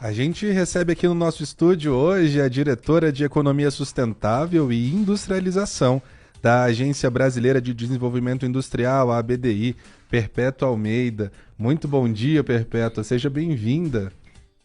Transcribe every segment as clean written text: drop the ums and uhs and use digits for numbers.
A gente recebe aqui no nosso estúdio hoje a diretora de Economia Sustentável e Industrialização da Agência Brasileira de Desenvolvimento Industrial, a ABDI, Perpétua Almeida. Muito bom dia, Perpétua. Seja bem-vinda.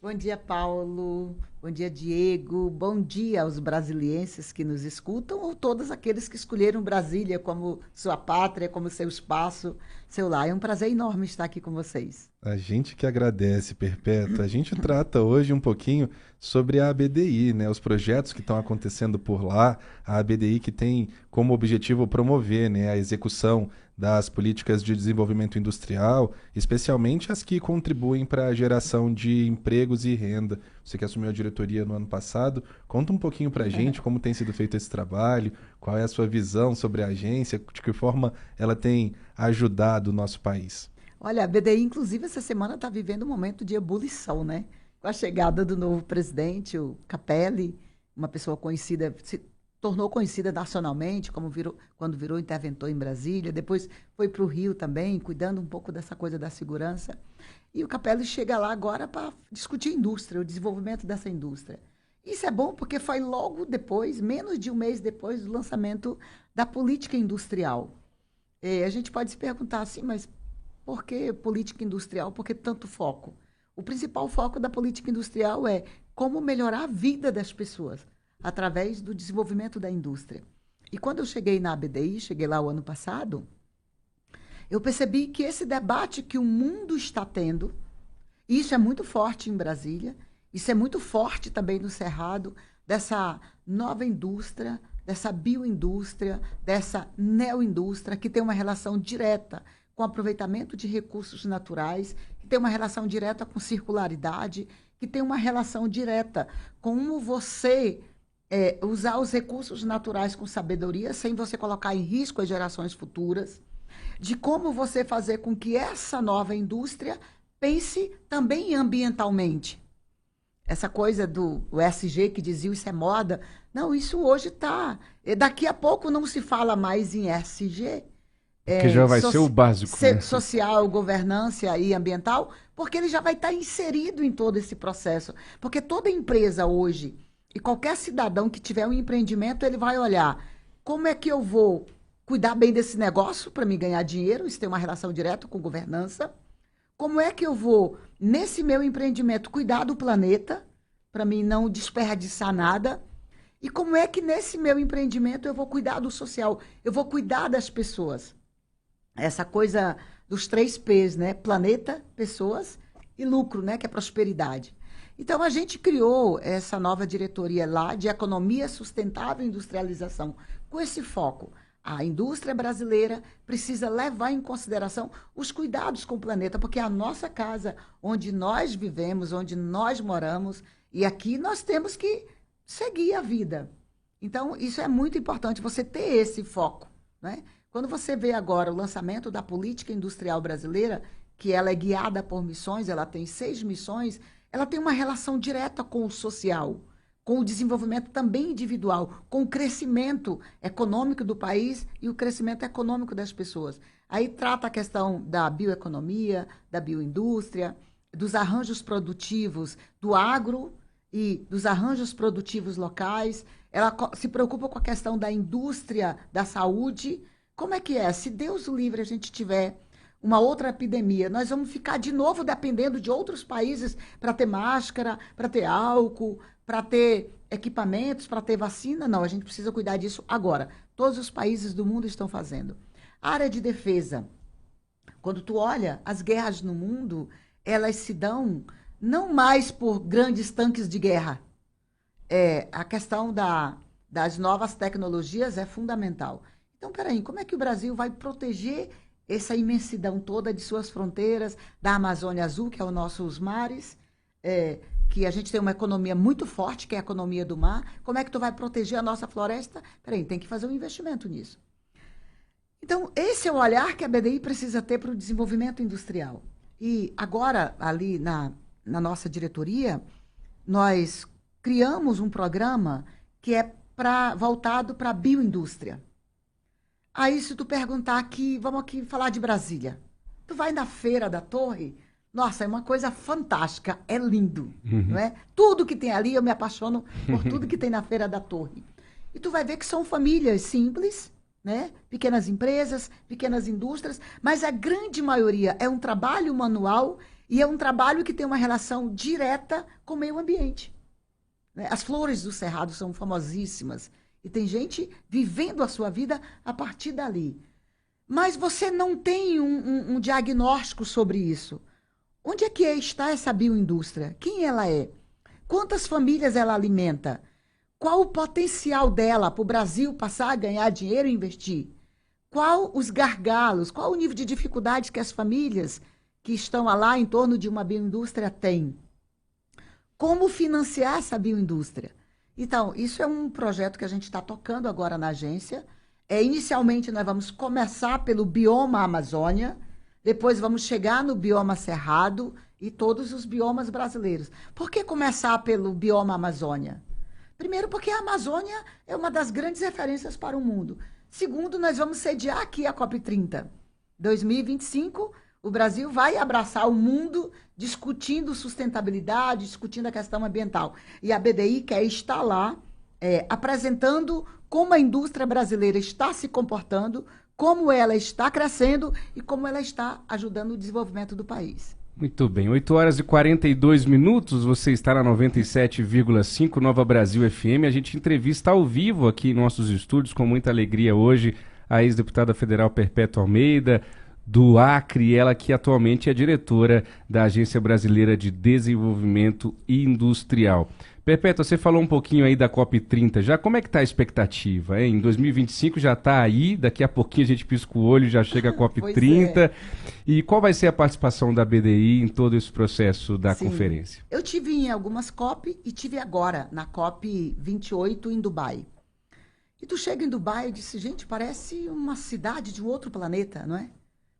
Bom dia, Paulo. Bom dia, Diego. Bom dia aos brasilienses que nos escutam ou todos aqueles que escolheram Brasília como sua pátria, como seu espaço, seu lar. É um prazer enorme estar aqui com vocês. A gente que agradece, Perpétua. A gente trata hoje um pouquinho sobre a ABDI, né? Os projetos que estão acontecendo por lá. A ABDI que tem como objetivo promover, né, a execução das políticas de desenvolvimento industrial, especialmente as que contribuem para a geração de empregos e renda. Você que assumiu a diretoria no ano passado, conta um pouquinho para a gente como tem sido feito esse trabalho, qual é a sua visão sobre a agência, de que forma ela tem ajudado o nosso país. Olha, a BDI, inclusive, essa semana está vivendo um momento de ebulição, né? Com a chegada do novo presidente, o Capelli, uma pessoa conhecida, se tornou conhecida nacionalmente, quando virou interventor em Brasília, depois foi para o Rio também, cuidando um pouco dessa coisa da segurança. E o Capelli chega lá agora para discutir indústria, o desenvolvimento dessa indústria. Isso é bom porque foi logo depois, menos de um mês depois do lançamento da política industrial. A gente pode se perguntar assim, mas por que política industrial? Por que tanto foco? O principal foco da política industrial é como melhorar a vida das pessoas através do desenvolvimento da indústria. E quando eu cheguei na ABDI, cheguei lá o ano passado, eu percebi que esse debate que o mundo está tendo, e isso é muito forte em Brasília, isso é muito forte também no Cerrado, dessa nova indústria, dessa bioindústria, dessa neoindústria, que tem uma relação direta com aproveitamento de recursos naturais, que tem uma relação direta com circularidade, que tem uma relação direta com como você usar os recursos naturais com sabedoria, sem você colocar em risco as gerações futuras, de como você fazer com que essa nova indústria pense também ambientalmente. Essa coisa do ESG que dizia isso é moda. Não, isso hoje está. Daqui a pouco não se fala mais em ESG, Porque já vai ser o básico, né? social, governança e ambiental, porque ele já vai estar inserido em todo esse processo. Porque toda empresa hoje, e qualquer cidadão que tiver um empreendimento, ele vai olhar como é que eu vou cuidar bem desse negócio para me ganhar dinheiro, isso tem uma relação direta com governança. Como é que eu vou, nesse meu empreendimento, cuidar do planeta, para mim não desperdiçar nada? E como é que nesse meu empreendimento eu vou cuidar do social, eu vou cuidar das pessoas? Essa coisa dos 3 P's, né? Planeta, pessoas e lucro, né? Que é prosperidade. Então, a gente criou essa nova diretoria lá de Economia Sustentável e Industrialização, com esse foco. A indústria brasileira precisa levar em consideração os cuidados com o planeta, porque é a nossa casa, onde nós vivemos, onde nós moramos, e aqui nós temos que seguir a vida. Então, isso é muito importante, você ter esse foco, né? Quando você vê agora o lançamento da política industrial brasileira, que ela é guiada por missões, ela tem 6 missões, ela tem uma relação direta com o social, com o desenvolvimento também individual, com o crescimento econômico do país e o crescimento econômico das pessoas. Aí trata a questão da bioeconomia, da bioindústria, dos arranjos produtivos do agro e dos arranjos produtivos locais. Ela se preocupa com a questão da indústria da saúde. Como é que é? Se Deus o livre a gente tiver uma outra epidemia, nós vamos ficar de novo dependendo de outros países para ter máscara, para ter álcool, para ter equipamentos, para ter vacina? Não, a gente precisa cuidar disso agora. Todos os países do mundo estão fazendo. A área de defesa. Quando tu olha, as guerras no mundo, elas se dão não mais por grandes tanques de guerra. A questão das novas tecnologias é fundamental. Então, peraí, como é que o Brasil vai proteger essa imensidão toda de suas fronteiras, da Amazônia Azul, que é os nossos mares, que a gente tem uma economia muito forte, que é a economia do mar? Como é que tu vai proteger a nossa floresta? Peraí, tem que fazer um investimento nisso. Então, esse é o olhar que a BDI precisa ter para o desenvolvimento industrial. E agora, ali na nossa diretoria, nós criamos um programa que é voltado para a bioindústria. Aí, se tu perguntar aqui, vamos aqui falar de Brasília. Tu vai na feira da Torre, Nossa, é uma coisa fantástica, é lindo, não é? Tudo que tem ali, eu me apaixono por tudo que tem na Feira da Torre. E tu vai ver que são famílias simples, né? Pequenas empresas, pequenas indústrias, mas a grande maioria é um trabalho manual e é um trabalho que tem uma relação direta com o meio ambiente. Né? As flores do Cerrado são famosíssimas e tem gente vivendo a sua vida a partir dali. Mas você não tem um diagnóstico sobre isso. Onde é que está essa bioindústria? Quem ela é? Quantas famílias ela alimenta? Qual o potencial dela para o Brasil passar a ganhar dinheiro e investir? Qual os gargalos? Qual o nível de dificuldade que as famílias que estão lá em torno de uma bioindústria têm? Como financiar essa bioindústria? Então, isso é um projeto que a gente está tocando agora na agência. Inicialmente, nós vamos começar pelo bioma Amazônia, depois vamos chegar no bioma Cerrado e todos os biomas brasileiros. Por que começar pelo bioma Amazônia? Primeiro, porque a Amazônia é uma das grandes referências para o mundo. Segundo, nós vamos sediar aqui a COP30. 2025, o Brasil vai abraçar o mundo discutindo sustentabilidade, discutindo a questão ambiental. E a BDI quer estar lá apresentando como a indústria brasileira está se comportando, como ela está crescendo e como ela está ajudando o desenvolvimento do país. Muito bem, 8 horas e 42 minutos, você está na 97,5 Nova Brasil FM. A gente entrevista ao vivo aqui em nossos estúdios, com muita alegria hoje, a ex-deputada federal Perpétua Almeida, do Acre, ela que atualmente é diretora da Agência Brasileira de Desenvolvimento Industrial. Perpétua, você falou um pouquinho aí da COP30, já como é que está a expectativa? Em 2025 já está aí, daqui a pouquinho a gente pisca o olho e já chega a COP30. E qual vai ser a participação da BDI em todo esse processo da conferência? Eu tive em algumas COP e tive agora na COP28 em Dubai. E tu chega em Dubai e diz, gente, parece uma cidade de um outro planeta, não é?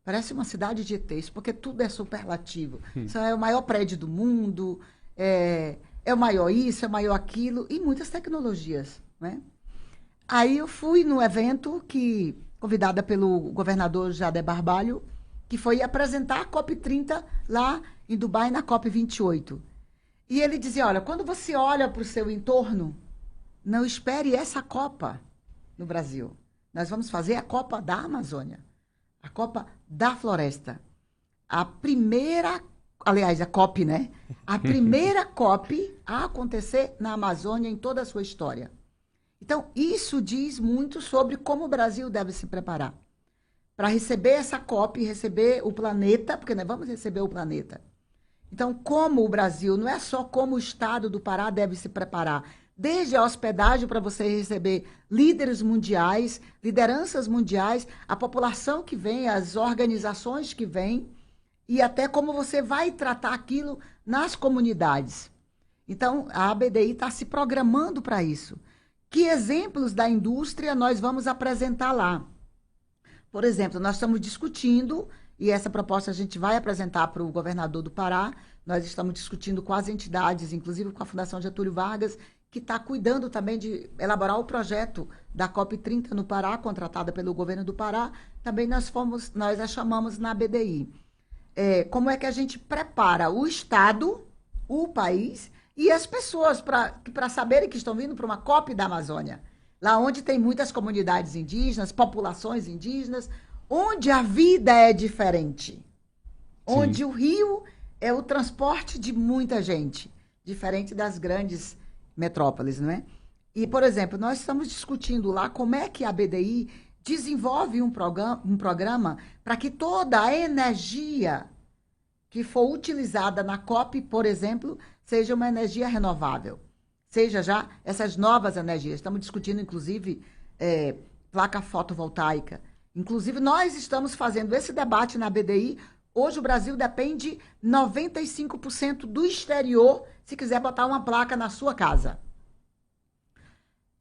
Parece uma cidade de ETs, porque tudo é superlativo. Isso é o maior prédio do mundo, é o maior isso, é o maior aquilo, e muitas tecnologias, né? Aí eu fui no evento, convidada pelo governador Jader Barbalho, que foi apresentar a COP30 lá em Dubai, na COP28. E ele dizia, olha, quando você olha para o seu entorno, não espere essa Copa no Brasil. Nós vamos fazer a Copa da Amazônia, a Copa da Floresta. A primeira, aliás, a COP, né? A primeira COP a acontecer na Amazônia em toda a sua história. Então, isso diz muito sobre como o Brasil deve se preparar para receber essa COP, receber o planeta, porque nós vamos receber o planeta. Então, como o Brasil, não é só como o Estado do Pará deve se preparar, desde a hospedagem para você receber líderes mundiais, lideranças mundiais, a população que vem, as organizações que vêm, e até como você vai tratar aquilo nas comunidades. Então, a ABDI está se programando para isso. Que exemplos da indústria nós vamos apresentar lá? Por exemplo, nós estamos discutindo, e essa proposta a gente vai apresentar para o governador do Pará, nós estamos discutindo com as entidades, inclusive com a Fundação Getúlio Vargas, que está cuidando também de elaborar o projeto da COP30 no Pará, contratada pelo governo do Pará. Também nós a chamamos na BDI. Como é que a gente prepara o Estado, o país e as pessoas para saberem que estão vindo para uma COP da Amazônia, lá onde tem muitas comunidades indígenas, populações indígenas, onde a vida é diferente, onde o rio é o transporte de muita gente, diferente das grandes metrópoles, não é? E, por exemplo, nós estamos discutindo lá como é que a BDI desenvolve um programa para que toda a energia que for utilizada na COP, por exemplo, seja uma energia renovável, seja já essas novas energias. Estamos discutindo, inclusive, placa fotovoltaica. Inclusive, nós estamos fazendo esse debate na BDI. Hoje, o Brasil depende 95% do exterior se quiser botar uma placa na sua casa.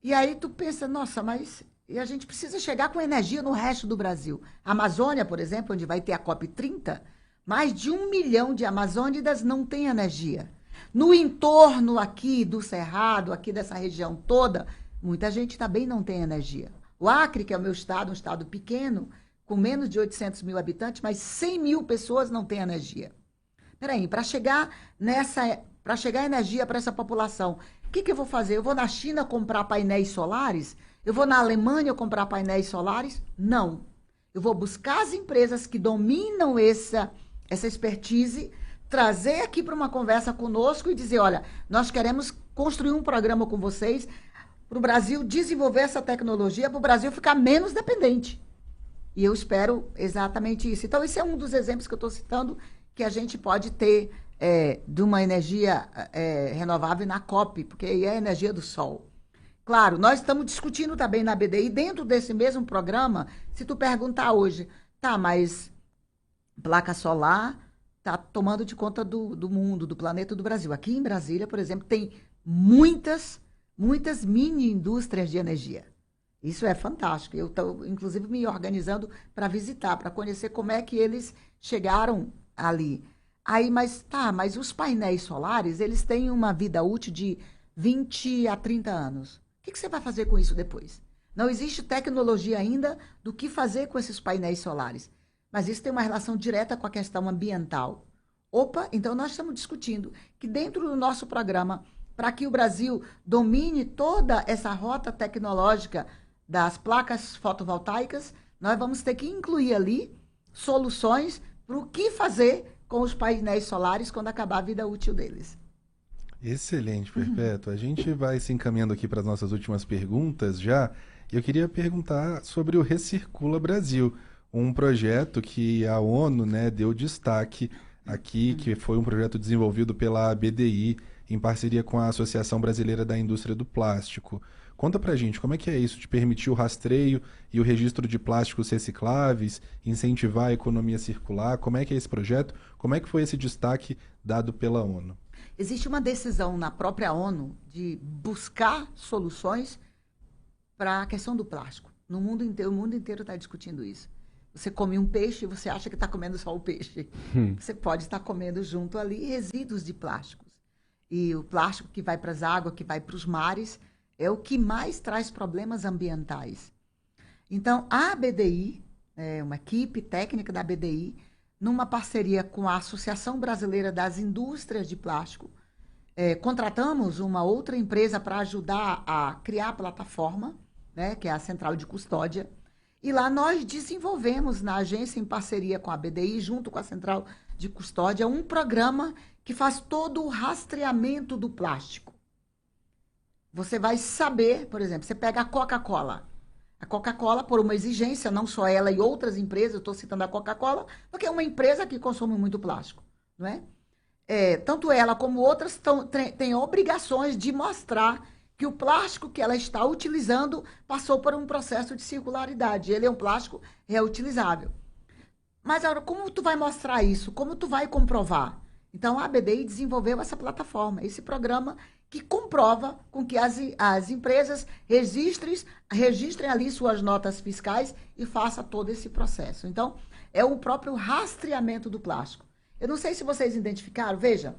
E aí tu pensa, nossa, mas a gente precisa chegar com energia no resto do Brasil. A Amazônia, por exemplo, onde vai ter a COP30, mais de 1 milhão de amazônidas não tem energia. No entorno aqui do Cerrado, aqui dessa região toda, muita gente também não tem energia. O Acre, que é o meu estado, um estado pequeno, com menos de 800 mil habitantes, mas 100 mil pessoas não têm energia. peraí, para chegar energia para essa população, o que eu vou fazer? Eu vou na China comprar painéis solares? Eu vou na Alemanha comprar painéis solares? Não. Eu vou buscar as empresas que dominam essa expertise, trazer aqui para uma conversa conosco e dizer, olha, nós queremos construir um programa com vocês para o Brasil desenvolver essa tecnologia, para o Brasil ficar menos dependente. E eu espero exatamente isso. Então, esse é um dos exemplos que eu estou citando, que a gente pode ter de uma energia renovável na COP, porque aí é a energia do sol. Claro, nós estamos discutindo também na BDI, dentro desse mesmo programa, se tu perguntar hoje, tá, mas placa solar está tomando de conta do mundo, do planeta do Brasil. Aqui em Brasília, por exemplo, tem muitas mini indústrias de energia. Isso é fantástico. Eu estou, inclusive, me organizando para visitar, para conhecer como é que eles chegaram ali. Aí, mas os painéis solares, eles têm uma vida útil de 20 a 30 anos. O que você vai fazer com isso depois? Não existe tecnologia ainda do que fazer com esses painéis solares. Mas isso tem uma relação direta com a questão ambiental. Opa, então nós estamos discutindo que dentro do nosso programa, para que o Brasil domine toda essa rota tecnológica das placas fotovoltaicas, nós vamos ter que incluir ali soluções para o que fazer com os painéis solares quando acabar a vida útil deles. Excelente, Perpétua. A gente vai se encaminhando aqui para as nossas últimas perguntas já. Eu queria perguntar sobre o Recircula Brasil, um projeto que a ONU, né, deu destaque aqui, que foi um projeto desenvolvido pela BDI em parceria com a Associação Brasileira da Indústria do Plástico. Conta pra gente, como é que é isso de permitir o rastreio e o registro de plásticos recicláveis, incentivar a economia circular? Como é que é esse projeto? Como é que foi esse destaque dado pela ONU? Existe uma decisão na própria ONU de buscar soluções para a questão do plástico. No mundo inteiro, o mundo inteiro está discutindo isso. Você come um peixe e você acha que está comendo só o peixe. Você pode estar comendo junto ali resíduos de plásticos. E o plástico que vai para as águas, que vai para os mares, é o que mais traz problemas ambientais. Então, a BDI, uma equipe técnica da BDI, numa parceria com a Associação Brasileira das Indústrias de Plástico, contratamos uma outra empresa para ajudar a criar a plataforma, né, que é a Central de Custódia, e lá nós desenvolvemos na agência, em parceria com a BDI, junto com a Central de Custódia, um programa que faz todo o rastreamento do plástico. Você vai saber, por exemplo, você pega a Coca-Cola. A Coca-Cola, por uma exigência, não só ela e outras empresas, eu estou citando a Coca-Cola, porque é uma empresa que consome muito plástico, não é? Tanto ela como outras têm obrigações de mostrar que o plástico que ela está utilizando passou por um processo de circularidade. Ele é um plástico reutilizável. Mas agora, como tu vai mostrar isso? Como tu vai comprovar? Então, a BDI desenvolveu essa plataforma, esse programa que comprova com que as empresas registrem ali suas notas fiscais e faça todo esse processo. Então, é o próprio rastreamento do plástico. Eu não sei se vocês identificaram, veja,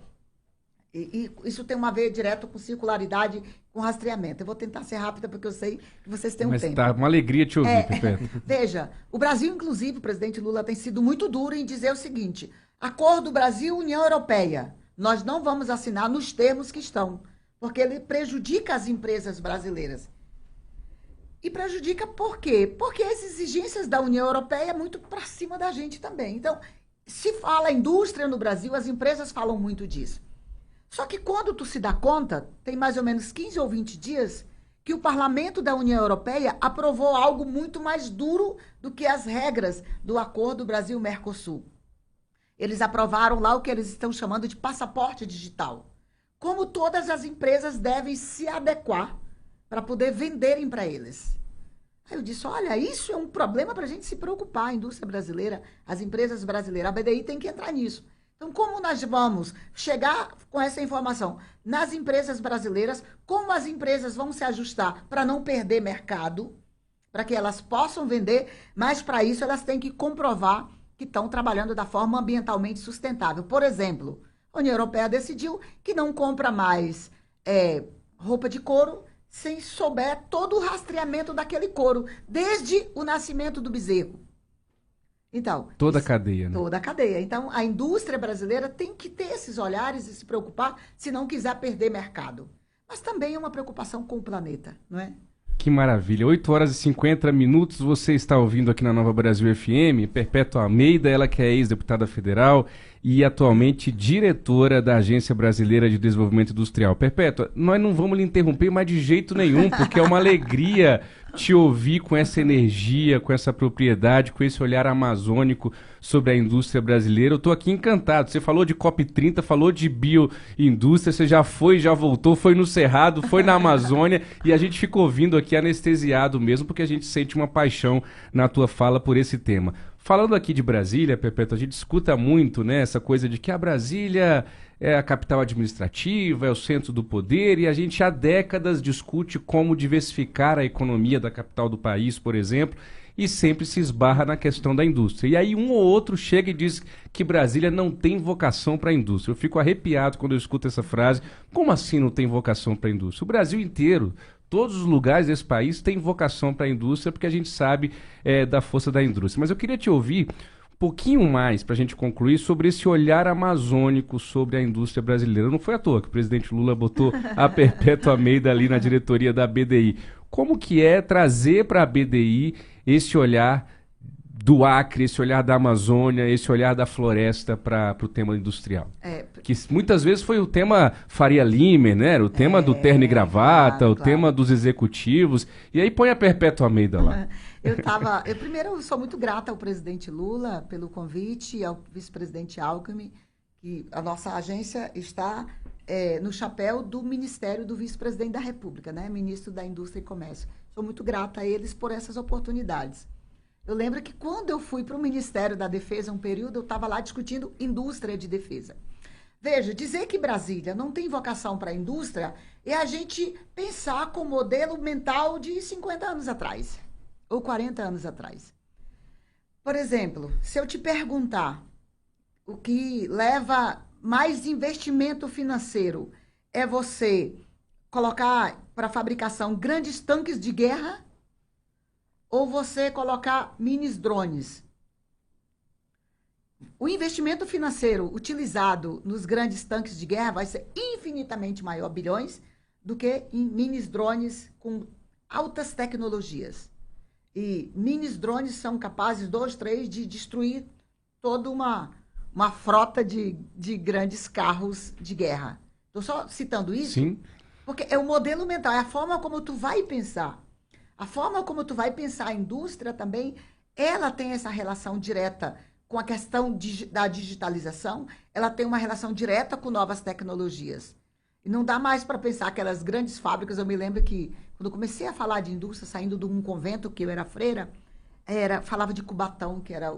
e isso tem uma veia direto com circularidade, com rastreamento. Eu vou tentar ser rápida porque eu sei que vocês têm um tempo. Mas tá uma alegria te ouvir, Pepe. Veja, o Brasil, inclusive, o presidente Lula tem sido muito duro em dizer o seguinte: Acordo Brasil-União Europeia, nós não vamos assinar nos termos que estão, porque ele prejudica as empresas brasileiras. E prejudica por quê? Porque as exigências da União Europeia é muito para cima da gente também. Então, se fala indústria no Brasil, as empresas falam muito disso. Só que quando tu se dá conta, tem mais ou menos 15 ou 20 dias, que o Parlamento da União Europeia aprovou algo muito mais duro do que as regras do Acordo Brasil-Mercosul. Eles aprovaram lá o que eles estão chamando de passaporte digital. Como todas as empresas devem se adequar para poder venderem para eles. Aí eu disse, olha, isso é um problema para a gente se preocupar, a indústria brasileira, as empresas brasileiras, a BDI tem que entrar nisso. Então, como nós vamos chegar com essa informação nas empresas brasileiras, como as empresas vão se ajustar para não perder mercado, para que elas possam vender, mas para isso elas têm que comprovar que estão trabalhando da forma ambientalmente sustentável. Por exemplo, a União Europeia decidiu que não compra mais roupa de couro sem souber todo o rastreamento daquele couro, desde o nascimento do bezerro. Então, Toda a cadeia, né? toda a cadeia. Então, a indústria brasileira tem que ter esses olhares e se preocupar se não quiser perder mercado. Mas também é uma preocupação com o planeta, não é? Que maravilha. 8 horas e 50 minutos, você está ouvindo aqui na Nova Brasil FM, Perpétua Almeida, ela que é ex-deputada federal e atualmente diretora da Agência Brasileira de Desenvolvimento Industrial. Perpétua, nós não vamos lhe interromper mais de jeito nenhum, porque é uma alegria te ouvir com essa energia, com essa propriedade, com esse olhar amazônico sobre a indústria brasileira. Eu estou aqui encantado. Você falou de COP30, falou de bioindústria, você já foi, já voltou, foi no Cerrado, foi na Amazônia e a gente fica ouvindo aqui anestesiado mesmo, porque a gente sente uma paixão na tua fala por esse tema. Falando aqui de Brasília, Perpétua, a gente escuta muito, né, essa coisa de que a Brasília é a capital administrativa, é o centro do poder, e a gente há décadas discute como diversificar a economia da capital do país, por exemplo, e sempre se esbarra na questão da indústria. E aí um ou outro chega e diz que Brasília não tem vocação para a indústria. Eu fico arrepiado quando eu escuto essa frase. Como assim não tem vocação para a indústria? O Brasil inteiro, todos os lugares desse país têm vocação para a indústria, porque a gente sabe da força da indústria. Mas eu queria te ouvir um pouquinho mais, para a gente concluir, sobre esse olhar amazônico sobre a indústria brasileira. Não foi à toa que o presidente Lula botou a Perpétua Almeida ali na diretoria da BDI. Como que é trazer para a BDI esse olhar do Acre, esse olhar da Amazônia, esse olhar da floresta para o tema industrial? Que muitas vezes foi o tema Faria Lima, né? O tema do terno e gravata, claro, o tema dos executivos. E aí põe a Perpétua Almeida lá. Primeiro, eu sou muito grata ao presidente Lula pelo convite e ao vice-presidente Alckmin, que a nossa agência está no chapéu do Ministério do Vice-Presidente da República, né? Ministro da Indústria e Comércio. Sou muito grata a eles por essas oportunidades. Eu lembro que quando eu fui para o Ministério da Defesa, um período, eu estava lá discutindo indústria de defesa. Veja, dizer que Brasília não tem vocação para a indústria é a gente pensar com o modelo mental de 50 anos atrás, ou 40 anos atrás. Por exemplo, se eu te perguntar o que leva mais investimento financeiro é você colocar para fabricação grandes tanques de guerra ou você colocar minis drones? O investimento financeiro utilizado nos grandes tanques de guerra vai ser infinitamente maior, bilhões, do que em minis drones com altas tecnologias. E minis drones são capazes, 2, 3, de destruir toda uma frota de grandes carros de guerra. Estou só citando isso. Sim. Porque é o modelo mental, é a forma como tu vai pensar. A forma como tu vai pensar a indústria também, ela tem essa relação direta com a questão da digitalização, ela tem uma relação direta com novas tecnologias. E não dá mais para pensar aquelas grandes fábricas. Eu me lembro que, quando eu comecei a falar de indústria, saindo de um convento, que eu era freira, falava de Cubatão, que era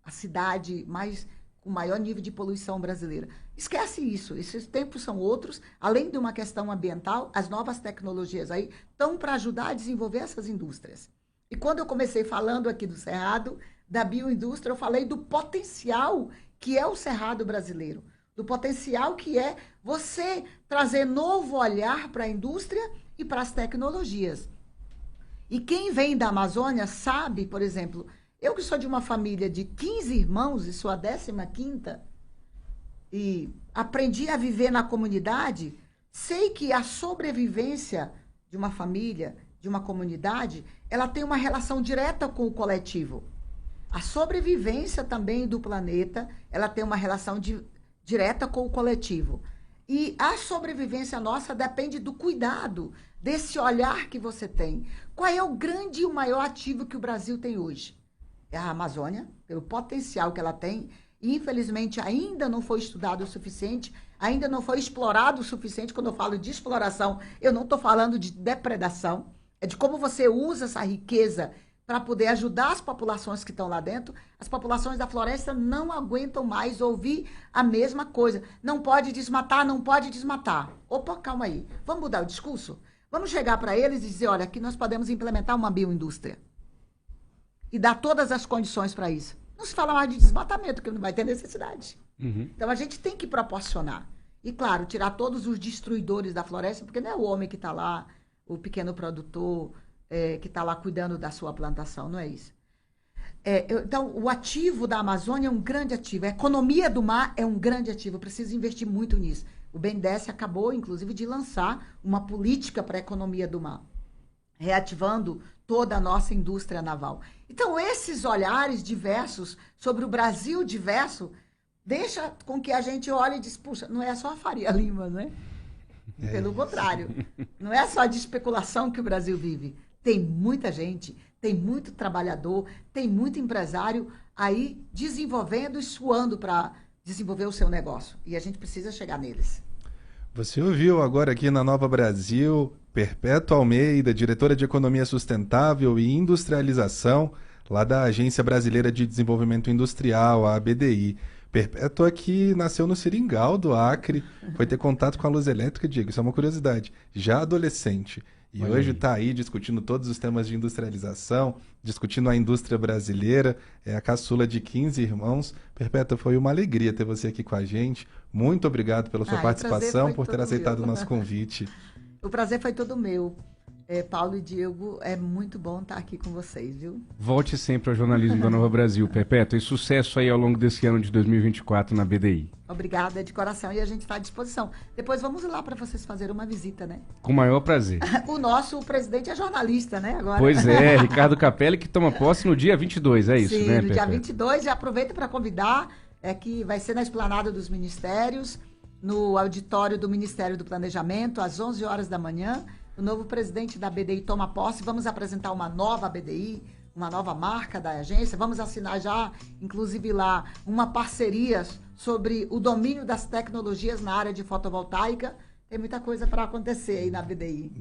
a cidade com o maior nível de poluição brasileira. Esquece isso, esses tempos são outros. Além de uma questão ambiental, as novas tecnologias aí estão para ajudar a desenvolver essas indústrias. E quando eu comecei falando aqui do Cerrado, da bioindústria, eu falei do potencial que é o Cerrado brasileiro, do potencial que é você trazer novo olhar para a indústria e para as tecnologias. E quem vem da Amazônia sabe, por exemplo, eu que sou de uma família de 15 irmãos e sou a 15ª, e aprendi a viver na comunidade, sei que a sobrevivência de uma família, de uma comunidade, ela tem uma relação direta com o coletivo. A sobrevivência também do planeta, ela tem uma relação direta com o coletivo. E a sobrevivência nossa depende do cuidado, desse olhar que você tem. Qual é o grande e o maior ativo que o Brasil tem hoje? É a Amazônia, pelo potencial que ela tem, e infelizmente ainda não foi estudado o suficiente, ainda não foi explorado o suficiente. Quando eu falo de exploração, eu não estou falando de depredação, é de como você usa essa riqueza para poder ajudar as populações que estão lá dentro. As populações da floresta não aguentam mais ouvir a mesma coisa. Não pode desmatar, não pode desmatar. Opa, calma aí. Vamos mudar o discurso? Vamos chegar para eles e dizer, olha, aqui nós podemos implementar uma bioindústria. E dar todas as condições para isso. Não se fala mais de desmatamento, porque não vai ter necessidade. Uhum. Então, a gente tem que proporcionar. E, claro, tirar todos os destruidores da floresta, porque não é o homem que está lá, o pequeno produtor que está lá cuidando da sua plantação, não é isso. Então, o ativo da Amazônia é um grande ativo. A economia do mar é um grande ativo. Eu preciso investir muito nisso. O BNDES acabou, inclusive, de lançar uma política para a economia do mar, reativando toda a nossa indústria naval. Então, esses olhares diversos sobre o Brasil diverso deixa com que a gente olhe e diz, puxa, não é só a Faria Lima, né? Pelo contrário, não é só de especulação que o Brasil vive. Tem muita gente, tem muito trabalhador, tem muito empresário aí desenvolvendo e suando para desenvolver o seu negócio. E a gente precisa chegar neles. Você ouviu agora aqui na Nova Brasil, Perpétua Almeida, diretora de Economia Sustentável e Industrialização, lá da Agência Brasileira de Desenvolvimento Industrial, a ABDI. Perpétua que nasceu no Seringal, do Acre, foi ter contato com a luz elétrica, Diego, isso é uma curiosidade, já adolescente. E Olha hoje aí. está aí discutindo todos os temas de industrialização, discutindo a indústria brasileira, é a caçula de 15 irmãos. Perpétua, foi uma alegria ter você aqui com a gente. Muito obrigado pela sua O prazer participação, foi por ter todo aceitado meu. o nosso convite. O prazer foi todo meu. Paulo e Diego, é muito bom estar aqui com vocês, viu? Volte sempre ao jornalismo da Nova Brasil, Perpétua, e sucesso aí ao longo desse ano de 2024 na BDI. Obrigada de coração e a gente está à disposição. Depois vamos lá para vocês fazerem uma visita, né? Com o maior prazer. O nosso presidente é jornalista, né? Agora. Pois é, Ricardo Capelli, que toma posse no dia 22, é isso, Sim, né, no dia Perpétua? 22, já aproveito para convidar, que vai ser na Esplanada dos Ministérios, no auditório do Ministério do Planejamento, às 11 horas da manhã. O novo presidente da BDI toma posse. Vamos apresentar uma nova BDI, uma nova marca da agência. Vamos assinar já, inclusive lá, uma parceria sobre o domínio das tecnologias na área de fotovoltaica. Tem muita coisa para acontecer aí na BDI.